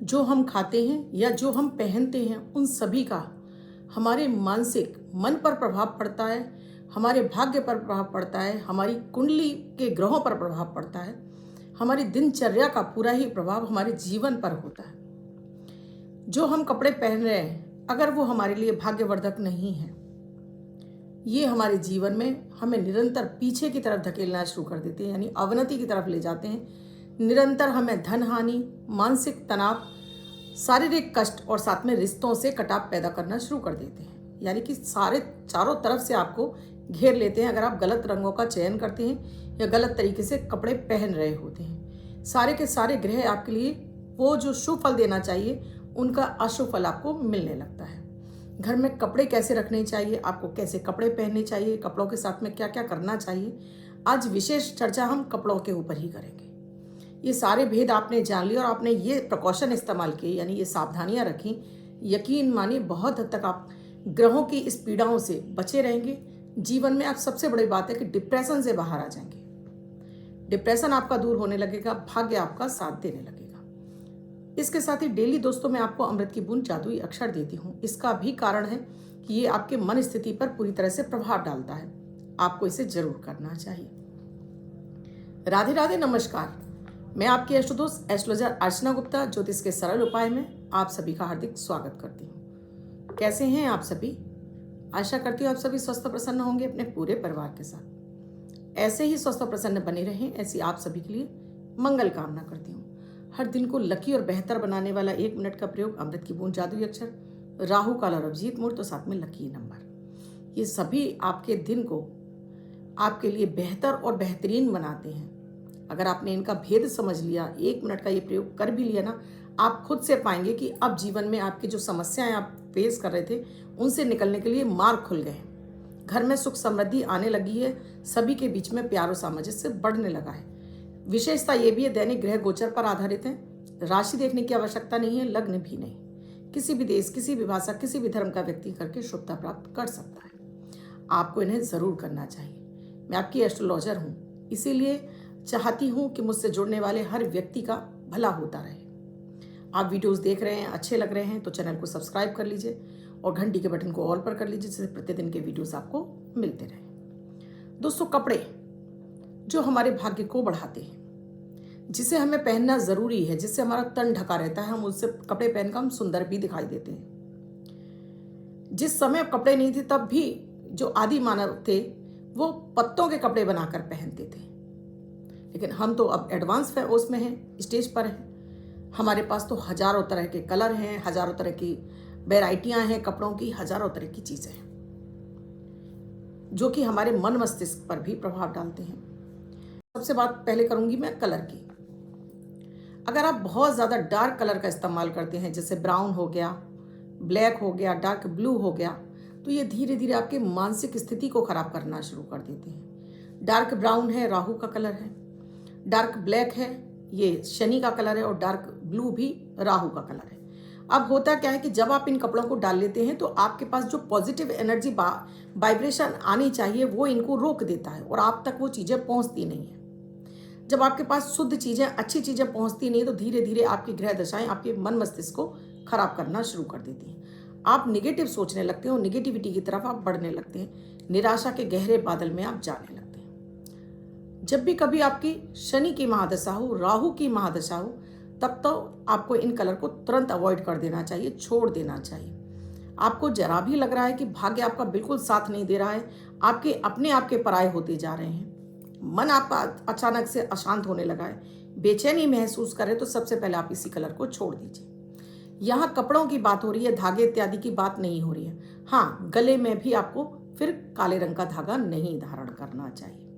जो हम खाते हैं या जो हम पहनते हैं उन सभी का हमारे मानसिक मन पर प्रभाव पड़ता है, हमारे भाग्य पर प्रभाव पड़ता है, हमारी कुंडली के ग्रहों पर प्रभाव पड़ता है, हमारी दिनचर्या का पूरा ही प्रभाव हमारे जीवन पर होता है। जो हम कपड़े पहन रहे हैं अगर वो हमारे लिए भाग्यवर्धक नहीं है, ये हमारे जीवन में हमें निरंतर पीछे की तरफ धकेलना शुरू कर देते हैं, यानी अवनति की तरफ ले जाते हैं। निरंतर हमें धन हानि, मानसिक तनाव, शारीरिक कष्ट और साथ में रिश्तों से कटाव पैदा करना शुरू कर देते हैं। यानी कि सारे चारों तरफ से आपको घेर लेते हैं अगर आप गलत रंगों का चयन करते हैं या गलत तरीके से कपड़े पहन रहे होते हैं। सारे के सारे ग्रह आपके लिए वो जो शुभ फल देना चाहिए उनका अशुभ फल आपको मिलने लगता है। घर में कपड़े कैसे रखने चाहिए, आपको कैसे कपड़े पहनने चाहिए, कपड़ों के साथ में क्या क्या करना चाहिए, आज विशेष चर्चा हम कपड़ों के ऊपर ही करेंगे। ये सारे भेद आपने जान लिए और आपने ये प्रिकॉशन इस्तेमाल किए, यानी ये सावधानियां रखी, यकीन मानिए बहुत हद तक आप ग्रहों की इस पीड़ाओं से बचे रहेंगे। जीवन में आप सबसे बड़ी बात है कि डिप्रेशन से बाहर आ जाएंगे। डिप्रेशन आपका दूर होने लगेगा, भाग्य आपका साथ देने लगेगा। इसके साथ ही डेली दोस्तों मैं आपको अमृत की बूंद जादुई अक्षर देती हूँ। इसका भी कारण है कि ये आपके मन स्थिति पर पूरी तरह से प्रभाव डालता है। आपको इसे जरूर करना चाहिए। राधे राधे, नमस्कार। मैं आपकी एस्ट्रोदोस्त एस्ट्रोलॉजर अर्चना गुप्ता ज्योतिष के सरल उपाय में आप सभी का हार्दिक स्वागत करती हूँ। कैसे हैं आप सभी? आशा करती हूँ आप सभी स्वस्थ प्रसन्न होंगे अपने पूरे परिवार के साथ। ऐसे ही स्वस्थ प्रसन्न बने रहें, ऐसी आप सभी के लिए मंगल कामना करती हूँ। हर दिन को लकी और बेहतर बनाने वाला 1 मिनट का प्रयोग, अमृत की बूंद जादुई अक्षर, राहु काल और अभिजीत मुहूर्त तो साथ में लकी नंबर, ये सभी आपके दिन को आपके लिए बेहतर और बेहतरीन बनाते हैं। अगर आपने इनका भेद समझ लिया, 1 मिनट का ये प्रयोग कर भी लिया ना, आप खुद से पाएंगे कि अब जीवन में आपकी जो समस्याएं आप फेस कर रहे थे उनसे निकलने के लिए मार्ग खुल गए। घर में सुख समृद्धि आने लगी है, सभी के बीच में प्यार और सामंजस्य बढ़ने लगा है। विशेषता ये भी है दैनिक ग्रह गोचर पर आधारित है। राशि देखने की आवश्यकता नहीं है, लग्न भी नहीं। किसी भी देश, किसी भी भाषा, किसी भी धर्म का व्यक्ति करके शुभता प्राप्त कर सकता है। आपको इन्हें जरूर करना चाहिए। मैं आपकी एस्ट्रोलॉजर हूँ, इसीलिए चाहती हूँ कि मुझसे जुड़ने वाले हर व्यक्ति का भला होता रहे। आप वीडियोस देख रहे हैं, अच्छे लग रहे हैं तो चैनल को सब्सक्राइब कर लीजिए और घंटी के बटन को ऑल पर कर लीजिए, जिससे प्रतिदिन के वीडियोस आपको मिलते रहे। दोस्तों, कपड़े जो हमारे भाग्य को बढ़ाते हैं, जिसे हमें पहनना जरूरी है, जिससे हमारा तन ढका रहता है, हम उससे कपड़े पहनकर हम सुंदर भी दिखाई देते हैं। जिस समय कपड़े नहीं थे तब भी जो आदि मानव थे वो पत्तों के कपड़े बनाकर पहनते थे, लेकिन हम तो अब एडवांस उसमें हैं, स्टेज पर हैं। हमारे पास तो हजारों तरह के कलर हैं, हजारों तरह की वेराइटियां हैं कपड़ों की, हजारों तरह की चीजें हैं जो कि हमारे मन मस्तिष्क पर भी प्रभाव डालते हैं। सबसे बात पहले करूंगी मैं कलर की। अगर आप बहुत ज़्यादा डार्क कलर का इस्तेमाल करते हैं, जैसे ब्राउन हो गया, ब्लैक हो गया, डार्क ब्लू हो गया, तो ये धीरे धीरे आपके मानसिक स्थिति को खराब करना शुरू कर देते हैं। डार्क ब्राउन है, राहु का कलर है। डार्क ब्लैक है, ये शनि का कलर है। और डार्क ब्लू भी राहु का कलर है। अब होता क्या है कि जब आप इन कपड़ों को डाल लेते हैं तो आपके पास जो पॉजिटिव एनर्जी वाइब्रेशन आनी चाहिए वो इनको रोक देता है और आप तक वो चीज़ें पहुंचती नहीं है। जब आपके पास शुद्ध चीज़ें, अच्छी चीज़ें पहुंचती नहीं तो धीरे धीरे आपकी ग्रह दशाएं आपके मन मस्तिष्क को खराब करना शुरू कर देती हैं। आप निगेटिव सोचने लगते हैं और निगेटिविटी की तरफ आप बढ़ने लगते हैं। निराशा के गहरे बादल में आप जाने लगते हैं। जब भी कभी आपकी शनि की महादशा हो, राहु की महादशा हो, तब तो आपको इन कलर को तुरंत अवॉइड कर देना चाहिए, छोड़ देना चाहिए। आपको जरा भी लग रहा है कि भाग्य आपका बिल्कुल साथ नहीं दे रहा है, आपके अपने आप के पराये होते जा रहे हैं, मन आपका अचानक से अशांत होने लगा है, बेचैनी महसूस करें, तो सबसे पहले आप इसी कलर को छोड़ दीजिए। यहाँ कपड़ों की बात हो रही है, धागे इत्यादि की बात नहीं हो रही है। हाँ, गले में भी आपको फिर काले रंग का धागा नहीं धारण करना चाहिए।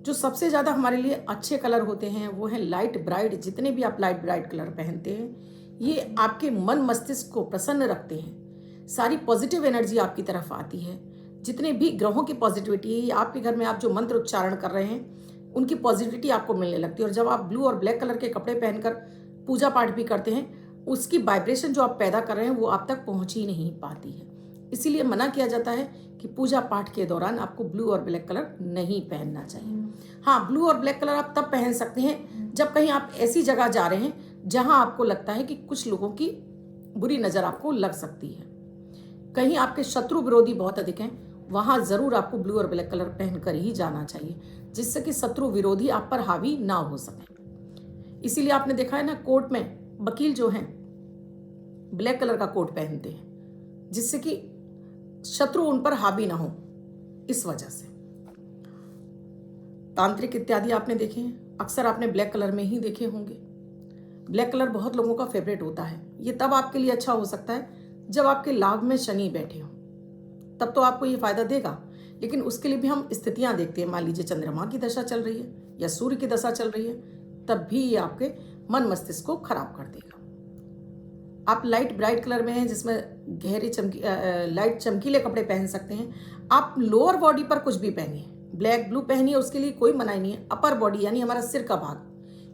जो सबसे ज्यादा हमारे लिए अच्छे कलर होते हैं वो है लाइट ब्राइट। जितने भी आप लाइट ब्राइट कलर पहनते हैं ये आपके मन मस्तिष्क को प्रसन्न रखते हैं। सारी पॉजिटिव एनर्जी आपकी तरफ आती है। जितने भी ग्रहों की पॉजिटिविटी है, आपके घर में आप जो मंत्र उच्चारण कर रहे हैं उनकी पॉजिटिविटी आपको मिलने लगती है। और जब आप ब्लू और ब्लैक कलर के कपड़े पहनकर पूजा पाठ भी करते हैं, उसकी वाइब्रेशन जो आप पैदा कर रहे हैं वो आप तक पहुंच ही नहीं पाती है। इसीलिए मना किया जाता है कि पूजा पाठ के दौरान आपको ब्लू और ब्लैक कलर नहीं पहनना चाहिए। हाँ, ब्लू और ब्लैक कलर आप तब पहन सकते हैं जब कहीं आप ऐसी जगह जा रहे हैं जहां आपको लगता है कि कुछ लोगों की बुरी नज़र आपको लग सकती है। कहीं आपके शत्रु विरोधी बहुत अधिक हैं, वहां ज़रूर आपको ब्लू और ब्लैक कलर पहनकर ही जाना चाहिए, जिससे कि शत्रु विरोधी आप पर हावी ना हो सके। इसीलिए आपने देखा है ना, कोर्ट में वकील जो हैं ब्लैक कलर का कोट पहनते हैं, जिससे कि शत्रु उन पर हावी ना हो। इस वजह से तांत्रिक इत्यादि आपने देखे हैं, अक्सर आपने ब्लैक कलर में ही देखे होंगे। ब्लैक कलर बहुत लोगों का फेवरेट होता है। ये तब आपके लिए अच्छा हो सकता है जब आपके लाभ में शनि बैठे हो, तब तो आपको ये फायदा देगा। लेकिन उसके लिए भी हम स्थितियां देखते हैं। मान लीजिए चंद्रमा की दशा चल रही है या सूर्य की दशा चल रही है, तब भी ये आपके मन मस्तिष्क को खराब कर देगा। आप लाइट ब्राइट कलर में हैं, जिसमें गहरे लाइट चमकीले कपड़े पहन सकते हैं। आप लोअर बॉडी पर कुछ भी पहनिए, ब्लैक ब्लू पहनिए, उसके लिए कोई मनाही नहीं है। अपर बॉडी यानी हमारा सिर का भाग,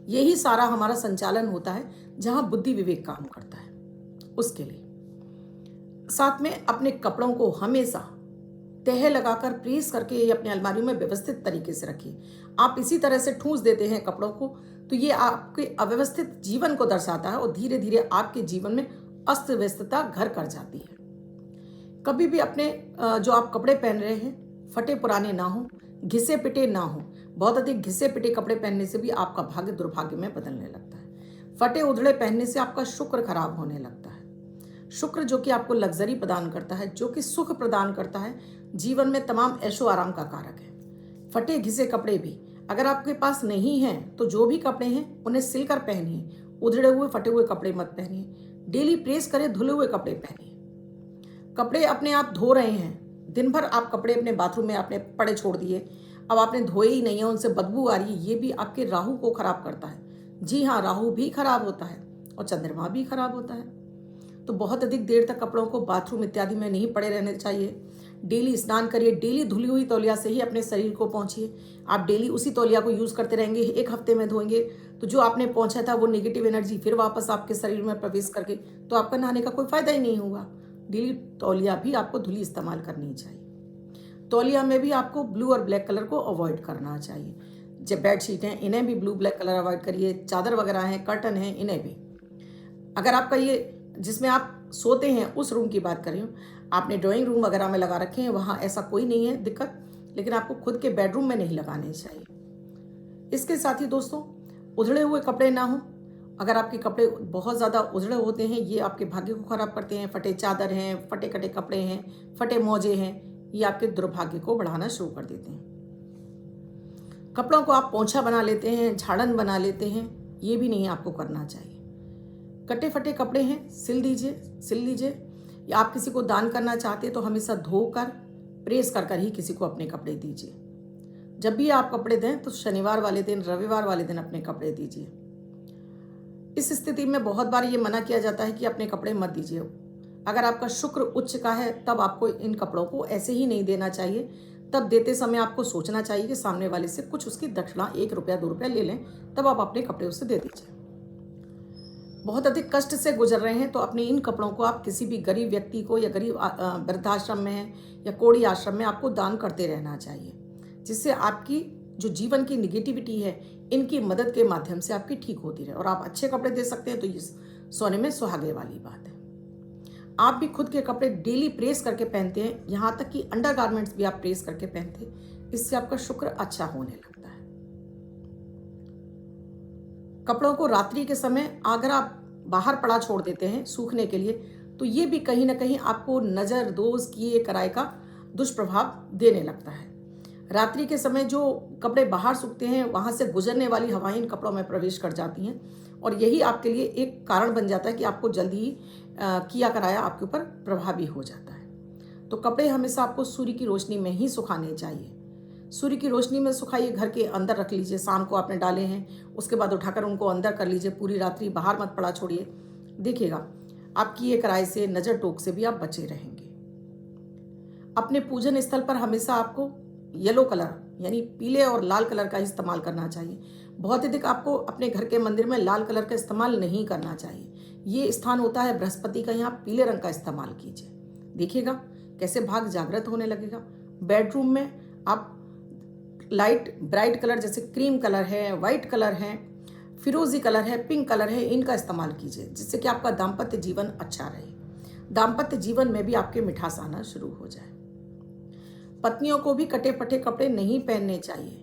यही सारा हमारा संचालन होता है, जहां बुद्धि विवेक काम करता है। उसके लिए साथ में अपने कपड़ों को हमेशा तह लगाकर प्रेस करके अपने अलमारी में व्यवस्थित तरीके से रखिए। आप इसी तरह से ठूंस देते हैं कपड़ों को, तो ये आपके अव्यवस्थित जीवन को दर्शाता है और धीरे धीरे आपके जीवन में अस्त व्यस्तता घर कर जाती है। कभी भी अपने जो आप कपड़े पहन रहे हैं फटे पुराने ना हो, घिसे पिटे ना हो। बहुत अधिक घिसे पिटे कपड़े पहनने से भी आपका भाग्य दुर्भाग्य में बदलने लगता है। फटे उधड़े पहनने से आपका शुक्र खराब होने लगता है। शुक्र जो कि आपको लग्जरी प्रदान करता है, जो कि सुख प्रदान करता है, जीवन में तमाम ऐशो आराम का कारक है। फटे घिसे कपड़े भी अगर आपके पास नहीं हैं, तो जो भी कपड़े हैं उन्हें सिलकर पहनिए। उधड़े हुए फटे हुए कपड़े मत पहनिए। डेली प्रेस करें धुले हुए कपड़े पहनिए। कपड़े अपने आप धो रहे हैं, दिन भर आप कपड़े अपने बाथरूम में आपने पड़े छोड़ दिए, अब आपने धोए ही नहीं है, उनसे बदबू आ रही है, ये भी आपके राहु को खराब करता है। जी हाँ, राहु भी खराब होता है और चंद्रमा भी खराब होता है। तो बहुत अधिक देर तक कपड़ों को बाथरूम इत्यादि में नहीं पड़े रहने चाहिए। डेली स्नान करिए, डेली धुली हुई तौलिया से ही अपने शरीर को पोंछिए। आप डेली उसी तौलिया को यूज़ करते रहेंगे, एक हफ्ते में धोएंगे तो जो आपने पोंछा था वो नेगेटिव एनर्जी फिर वापस आपके शरीर में प्रवेश करके, तो आपका नहाने का कोई फायदा ही नहीं होगा। डेली तौलिया भी आपको धुली इस्तेमाल करनी चाहिए। तौलिया में भी आपको ब्लू और ब्लैक कलर को अवॉइड करना चाहिए। जब बेडशीट हैं इन्हें भी ब्लू ब्लैक कलर अवॉइड करिए। चादर वगैरह हैं, कर्टन हैं, इन्हें भी। अगर आपका ये जिसमें आप सोते हैं उस रूम की बात कर रही हूँ, आपने ड्राइंग रूम वगैरह में लगा रखे हैं, वहाँ ऐसा कोई नहीं है दिक्कत, लेकिन आपको खुद के बेडरूम में नहीं लगाने चाहिए। इसके साथ ही दोस्तों, उधड़े हुए कपड़े ना हो। अगर आपके कपड़े बहुत ज़्यादा उधड़े होते हैं, ये आपके भाग्य को खराब करते हैं। फटे चादर हैं, फटे कटे कपड़े हैं, फटे मोजे हैं, ये आपके दुर्भाग्य को बढ़ाना शुरू कर देते हैं। कपड़ों को आप पोंछा बना लेते हैं, झाड़न बना लेते हैं, ये भी नहीं आपको करना चाहिए। कटे फटे कपड़े हैं, सिल लीजिए। या आप किसी को दान करना चाहते हैं तो हमेशा धोकर प्रेस कर ही किसी को अपने कपड़े दीजिए। जब भी आप कपड़े दें तो शनिवार वाले दिन, रविवार वाले दिन अपने कपड़े दीजिए। इस स्थिति में बहुत बार ये मना किया जाता है कि अपने कपड़े मत दीजिए। अगर आपका शुक्र उच्च का है तब आपको इन कपड़ों को ऐसे ही नहीं देना चाहिए। तब देते समय आपको सोचना चाहिए कि सामने वाले से कुछ उसकी दक्षिणा 1 रुपया 2 रुपया ले लें, तब आप अपने कपड़े उससे दे दीजिए। बहुत अधिक कष्ट से गुजर रहे हैं तो अपने इन कपड़ों को आप किसी भी गरीब व्यक्ति को, या गरीब वृद्धाश्रम में है या कोड़ी आश्रम में, आपको दान करते रहना चाहिए, जिससे आपकी जो जीवन की निगेटिविटी है इनकी मदद के माध्यम से आपकी ठीक होती रहे। और आप अच्छे कपड़े दे सकते हैं तो ये सोने में सुहागे वाली बात है। आप भी खुद के कपड़े डेली प्रेस करके पहनते हैं, यहाँ तक कि अंडरगारमेंट्स भी आप प्रेस करके पहनते हैं, इससे आपका शुक्र अच्छा होने लगता है। कपड़ों को रात्रि के समय अगर आप बाहर पड़ा छोड़ देते हैं सूखने के लिए, तो ये भी कहीं ना कहीं आपको नज़र दोष किए कराए का दुष्प्रभाव देने लगता है। रात्रि के समय जो कपड़े बाहर सूखते हैं, वहाँ से गुजरने वाली हवाएं इन कपड़ों में प्रवेश कर जाती हैं और यही आपके लिए एक कारण बन जाता है कि आपको जल्दी ही किया कराया आपके ऊपर प्रभावी हो जाता है। तो कपड़े हमेशा आपको सूर्य की रोशनी में ही सुखाने चाहिए। सूर्य की रोशनी में सुखाइए, घर के अंदर रख लीजिए। शाम को आपने डाले हैं, उसके बाद उठाकर उनको अंदर कर लीजिए। पूरी रात्रि बाहर मत पड़ा छोड़िए। देखिएगा आपकी ये किराए से, नज़र टोक से भी आप बचे रहेंगे। अपने पूजन स्थल पर हमेशा आपको येलो कलर यानी पीले और लाल कलर का इस्तेमाल करना चाहिए। बहुत अधिक आपको अपने घर के मंदिर में लाल कलर का इस्तेमाल नहीं करना चाहिए। ये स्थान होता है बृहस्पति का, यहाँ पीले रंग का इस्तेमाल कीजिए। देखिएगा कैसे भाग जागृत होने लगेगा। बेडरूम में आप लाइट ब्राइट कलर जैसे क्रीम कलर है, वाइट कलर है, फिरोजी कलर है, पिंक कलर है, इनका इस्तेमाल कीजिए जिससे कि आपका दाम्पत्य जीवन अच्छा रहे, दाम्पत्य जीवन में भी आपके मिठास आना शुरू हो जाए। पत्नियों को भी कटे फटे कपड़े नहीं पहनने चाहिए,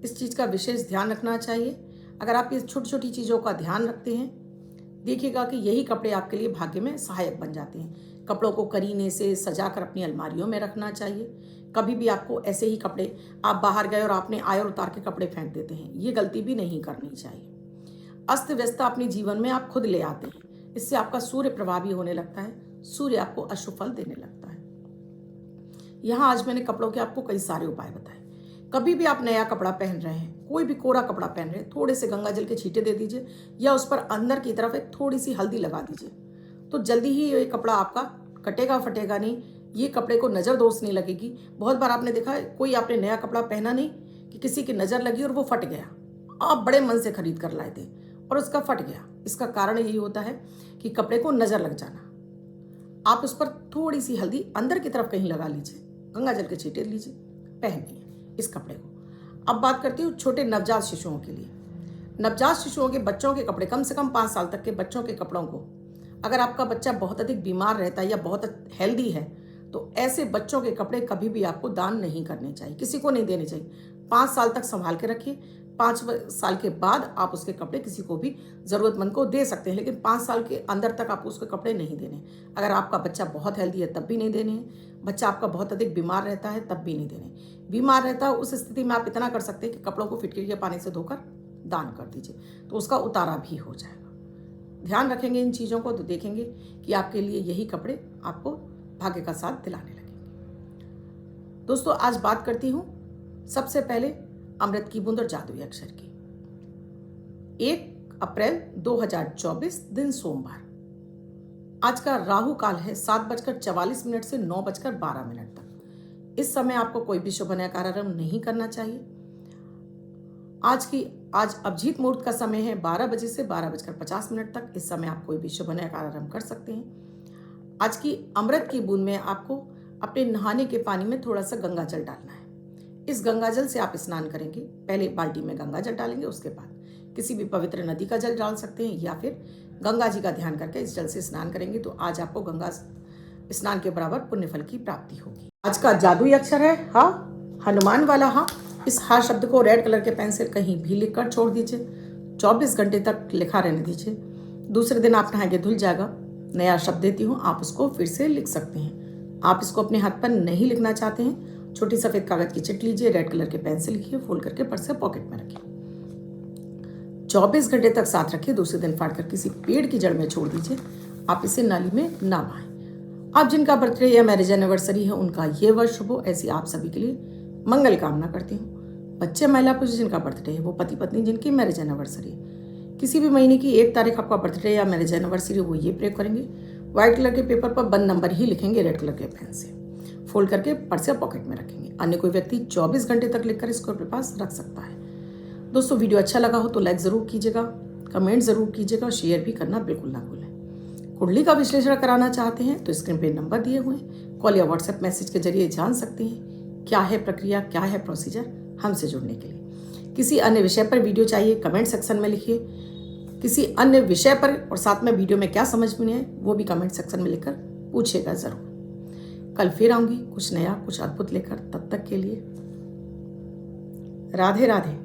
इस चीज़ का विशेष ध्यान रखना चाहिए। अगर आप इस छोटी छोटी चीज़ों का ध्यान रखते हैं, देखिएगा कि यही कपड़े आपके लिए भाग्य में सहायक बन जाते हैं। कपड़ों को करीने से सजा कर अपनी अलमारियों में रखना चाहिए। कभी भी आपको ऐसे ही कपड़े, आप बाहर गए और आपने आए और उतार के कपड़े फेंक देते हैं, ये गलती भी नहीं करनी चाहिए। अस्त व्यस्तता अपने जीवन में आप खुद ले आते हैं, इससे आपका सूर्य प्रभावी होने लगता है, सूर्य आपको अशुभ फल देने लगता है। यहाँ आज मैंने कपड़ों के आपको कई सारे उपाय बताए। कभी भी आप नया कपड़ा पहन रहे हैं, कोई भी कोरा कपड़ा पहन रहे हैं, थोड़े से गंगा जल के छींटे दे दीजिए या उस पर अंदर की तरफ एक थोड़ी सी हल्दी लगा दीजिए, तो जल्दी ही ये कपड़ा आपका कटेगा फटेगा नहीं, ये कपड़े को नज़र दोष नहीं लगेगी। बहुत बार आपने देखा है, कोई आपने नया कपड़ा पहना नहीं कि किसी की नज़र लगी और वो फट गया, आप बड़े मन से खरीद कर लाए थे और उसका फट गया। इसका कारण यही होता है कि कपड़े को नज़र लग जाना। आप उस पर थोड़ी सी हल्दी अंदर की तरफ कहीं लगा लीजिए, गंगा जल के छींटे लीजिए, पहनिए इस कपड़े को। अब बात करती हूँ छोटे नवजात शिशुओं के लिए। नवजात शिशुओं के बच्चों के कपड़े, कम से कम 5 साल तक के बच्चों के कपड़ों को, अगर आपका बच्चा बहुत अधिक बीमार रहता है या बहुत हेल्दी है, तो ऐसे बच्चों के कपड़े कभी भी आपको दान नहीं करने चाहिए, किसी को नहीं देने चाहिए। 5 साल तक संभाल के रखिए, 5 साल के बाद आप उसके कपड़े किसी को भी ज़रूरतमंद को दे सकते हैं, लेकिन 5 साल के अंदर तक आप उसके कपड़े नहीं देने। अगर आपका बच्चा बहुत हेल्दी है तब भी नहीं देने हैं, बच्चा आपका बहुत अधिक बीमार रहता है तब भी नहीं देने। बीमार रहता है उस स्थिति में आप इतना कर सकते हैं कि कपड़ों को फिटकरी के पानी से धोकर दान कर दीजिए, तो उसका उतारा भी हो जाएगा। ध्यान रखेंगे इन चीज़ों को तो देखेंगे कि आपके लिए यही कपड़े आपको भाग्य का साथ दिलाने लगेंगे। दोस्तों, आज बात करती हूँ सबसे पहले अमृत की बूंद और जादुई अक्षर की। 1 अप्रैल 2024 दिन सोमवार। आज का राहु काल है 7:44 से 9:12 तक। इस समय आपको कोई भी शुभ नया कार्यारंभ नहीं करना चाहिए। आज अभिजीत मुहूर्त का समय है 12 बजे से 12:50 तक। इस समय आप कोई भी शुभ नया कार्यारंभ कर सकते हैं। आज की अमृत की बूंद में आपको अपने नहाने के पानी में थोड़ा सा गंगा जल डालना है। इस गंगा जल से आप स्नान करेंगे। पहले बाल्टी में गंगा जल डालेंगे, उसके बाद किसी भी पवित्र नदी का जल डाल सकते हैं या फिर गंगा जी का ध्यान करके इस जल से स्नान करेंगे तो आज आपको गंगा स्नान के बराबर पुण्य फल की प्राप्ति होगी। आज का जादुई अक्षर है हा, हनुमान वाला हा। इस हा शब्द को रेड कलर के पेन से कहीं भी लिखकर छोड़ दीजिए, 24 घंटे तक लिखा रहने दीजिए। दूसरे दिन आप नहाएंगे धुल जाएगा। नया शब्द देती हूँ, आप उसको फिर से लिख सकते हैं। आप इसको अपने हाथ पर नहीं लिखना चाहते हैं, छोटी सफेद कागज की चिट लीजिए, रेड कलर के पेन से लिखिए, फोल्ड करके पर्स या पॉकेट में रखिए। 24 घंटे तक साथ रखिए। दूसरे दिन फाड़ कर किसी पेड़ की जड़ में छोड़ दीजिए। आप इसे नाली में ना बहाएं। आप जिनका बर्थडे या मैरिज एनिवर्सरी है उनका ये वर्ष शुभ हो, ऐसी आप सभी के लिए मंगल कामना करती हूँ। बच्चे महिला पुरुष जिनका बर्थडे है, वो पति पत्नी जिनकी मैरिज एनिवर्सरी है, किसी भी महीने की 1 तारीख आपका बर्थडे या मैरिज एनिवर्सरी, वो ये प्रयोग करेंगे। व्हाइट कलर के पेपर पर बंद नंबर ही लिखेंगे रेड कलर के पेन से, फोल्ड करके पर्स या पॉकेट में रखेंगे। अन्य कोई व्यक्ति 24 घंटे तक लिखकर इसको अपने पास रख सकता है। दोस्तों, वीडियो अच्छा लगा हो तो लाइक ज़रूर कीजिएगा, कमेंट ज़रूर कीजिएगा और शेयर भी करना बिल्कुल ना भूलें। कुंडली का विश्लेषण कराना चाहते हैं तो स्क्रीन पे नंबर दिए हुए हैं, कॉल या व्हाट्सएप मैसेज के जरिए जान सकते हैं क्या है प्रक्रिया, क्या है प्रोसीजर हमसे जुड़ने के लिए। किसी अन्य विषय पर वीडियो चाहिए, कमेंट सेक्शन में लिखिए। किसी अन्य विषय पर और साथ में वीडियो में क्या समझ में नहीं आए वो भी कमेंट सेक्शन में लिखकर पूछिएगा ज़रूर। कल फिर आऊँगी कुछ नया, कुछ अद्भुत लेकर। तब तक के लिए राधे राधे।